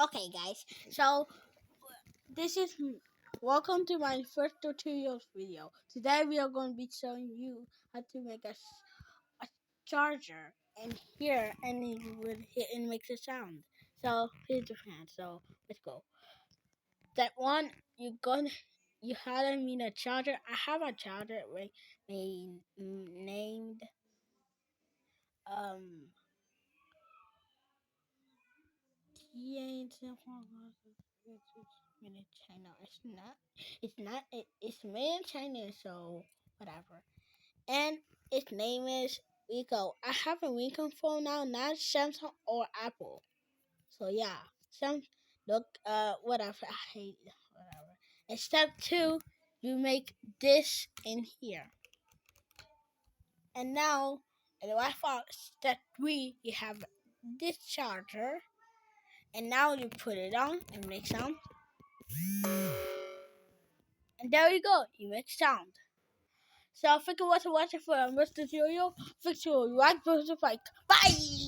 Okay, guys. So this is welcome to my first tutorial video. Today we are going to be showing you how to make a charger, and here and it would hit and makes a sound. So here's the fan. So let's go. That one you had I mean a charger. I have a charger named um made in China. It's not. It's not. It's made in China. So whatever. And its name is Rico. I have a Rico phone now, not Samsung or Apple. So yeah, some look. Whatever. I hate whatever. And step two, you make this in here. And now, in the Wi-Fi step three, you have this charger. And now you put it on and make sound. And there you go, you make sound. So thank you for watching for the tutorial. Thank you, like, like. Bye!